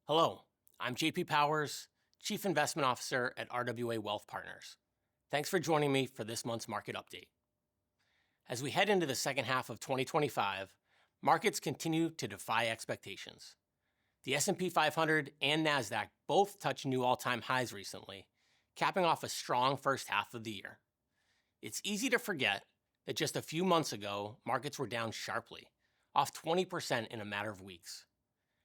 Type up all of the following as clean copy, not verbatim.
Hello, I'm JP Powers, Chief Investment Officer at RWA Wealth Partners. Thanks for joining me for this month's market update. As we head into the second half of 2025, markets continue to defy expectations. The S&P 500 and NASDAQ both touched new all-time highs recently, capping off a strong first half of the year. It's easy to forget that just a few months ago, markets were down sharply, off 20% in a matter of weeks,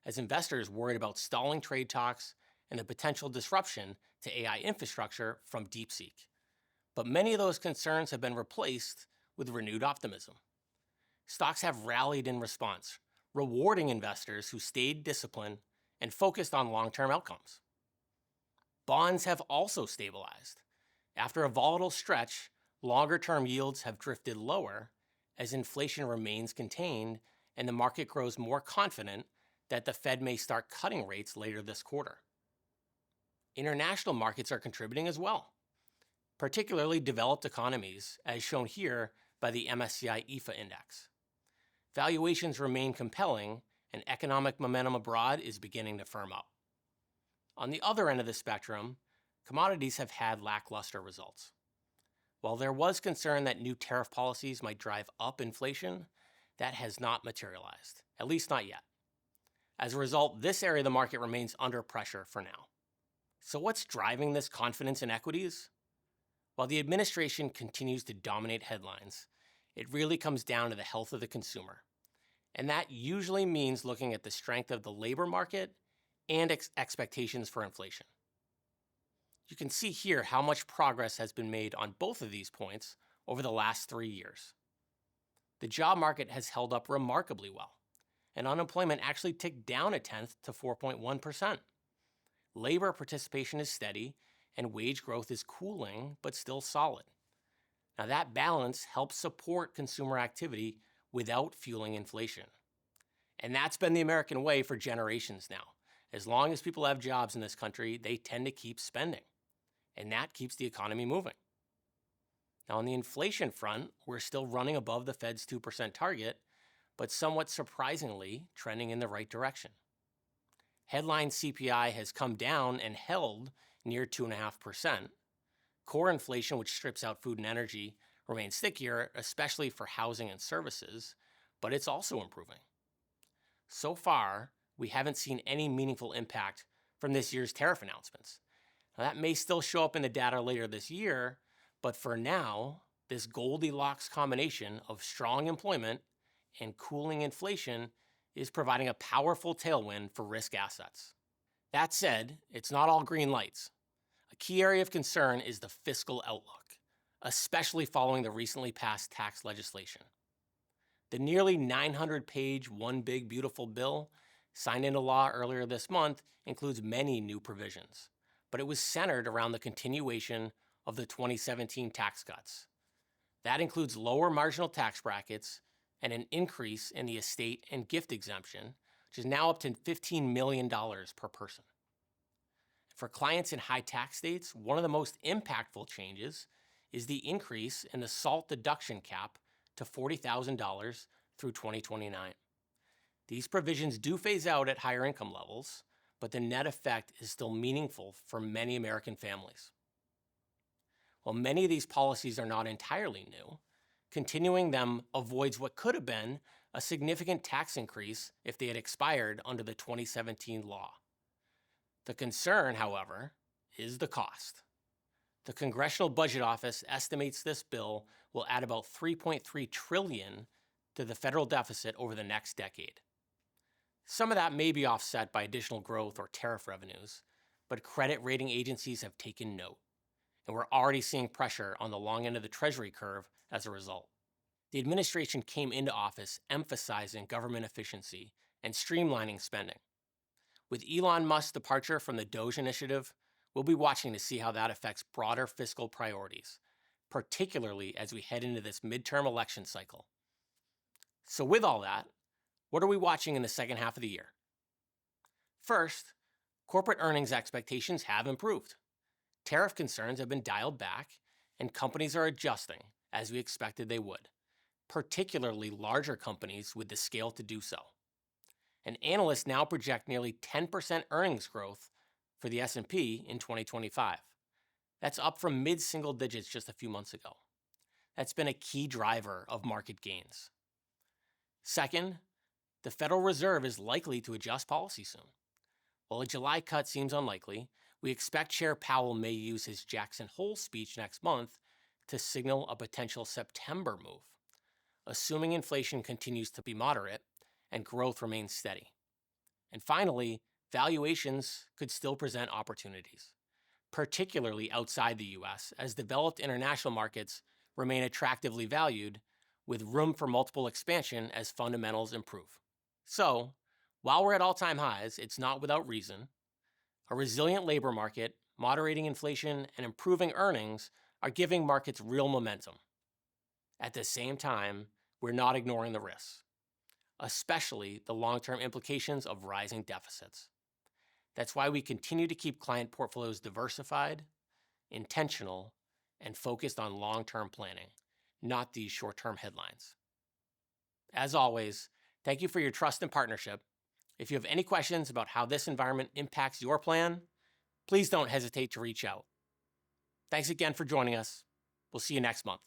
as investors worried about stalling trade talks and the potential disruption to AI infrastructure from DeepSeek. But many of those concerns have been replaced with renewed optimism. Stocks have rallied in response, rewarding investors who stayed disciplined and focused on long-term outcomes. Bonds have also stabilized. After a volatile stretch, longer-term yields have drifted lower as inflation remains contained and the market grows more confident that the Fed may start cutting rates later this quarter. International markets are contributing as well, particularly developed economies, as shown here by the MSCI EAFE index. Valuations remain compelling, and economic momentum abroad is beginning to firm up. On the other end of the spectrum, commodities have had lackluster results. While there was concern that new tariff policies might drive up inflation, that has not materialized, at least not yet. As a result, this area of the market remains under pressure for now. So what's driving this confidence in equities? While the administration continues to dominate headlines, it really comes down to the health of the consumer. And that usually means looking at the strength of the labor market and expectations for inflation. You can see here how much progress has been made on both of these points over the last 3 years. The job market has held up remarkably well, and unemployment actually ticked down 0.1% to 4.1%. Labor participation is steady, and wage growth is cooling, but still solid. Now, that balance helps support consumer activity without fueling inflation. And that's been the American way for generations now. As long as people have jobs in this country, they tend to keep spending, and that keeps the economy moving. Now, on the inflation front, we're still running above the Fed's 2% target, but somewhat surprisingly trending in the right direction. Headline CPI has come down and held near 2.5%. Core inflation, which strips out food and energy, remains stickier, especially for housing and services, but it's also improving. So far, we haven't seen any meaningful impact from this year's tariff announcements. Now, that may still show up in the data later this year, but for now, this Goldilocks combination of strong employment and cooling inflation is providing a powerful tailwind for risk assets. That said, it's not all green lights. A key area of concern is the fiscal outlook, especially following the recently passed tax legislation. The nearly 900-page One Big Beautiful Bill signed into law earlier this month includes many new provisions, but it was centered around the continuation of the 2017 tax cuts. That includes lower marginal tax brackets and an increase in the estate and gift exemption, which is now up to $15 million per person. For clients in high tax states, one of the most impactful changes is the increase in the SALT deduction cap to $40,000 through 2029. These provisions do phase out at higher income levels, but the net effect is still meaningful for many American families. While many of these policies are not entirely new, continuing them avoids what could have been a significant tax increase if they had expired under the 2017 law. The concern, however, is the cost. The Congressional Budget Office estimates this bill will add about $3.3 trillion to the federal deficit over the next decade. Some of that may be offset by additional growth or tariff revenues, but credit rating agencies have taken note, and we're already seeing pressure on the long end of the Treasury curve as a result. The administration came into office emphasizing government efficiency and streamlining spending. With Elon Musk's departure from the DOGE initiative, we'll be watching to see how that affects broader fiscal priorities, particularly as we head into this midterm election cycle. So with all that, what are we watching in the second half of the year? First, corporate earnings expectations have improved. Tariff concerns have been dialed back, and companies are adjusting, as we expected they would, particularly larger companies with the scale to do so. and analysts now project nearly 10% earnings growth for the S&P in 2025. That's up from mid-single digits just a few months ago. That's been a key driver of market gains. Second, the Federal Reserve is likely to adjust policy soon. While a July cut seems unlikely, we expect Chair Powell may use his Jackson Hole speech next month to signal a potential September move, assuming inflation continues to be moderate and growth remains steady. And finally, valuations could still present opportunities, particularly outside the US, as developed international markets remain attractively valued, with room for multiple expansion as fundamentals improve. So, while we're at all-time highs, it's not without reason. A resilient labor market, moderating inflation, and improving earnings are giving markets real momentum. At the same time, we're not ignoring the risks, especially the long-term implications of rising deficits. That's why we continue to keep client portfolios diversified, intentional, and focused on long-term planning, not these short-term headlines. As always, thank you for your trust and partnership. If you have any questions about how this environment impacts your plan, please don't hesitate to reach out. Thanks again for joining us. We'll see you next month.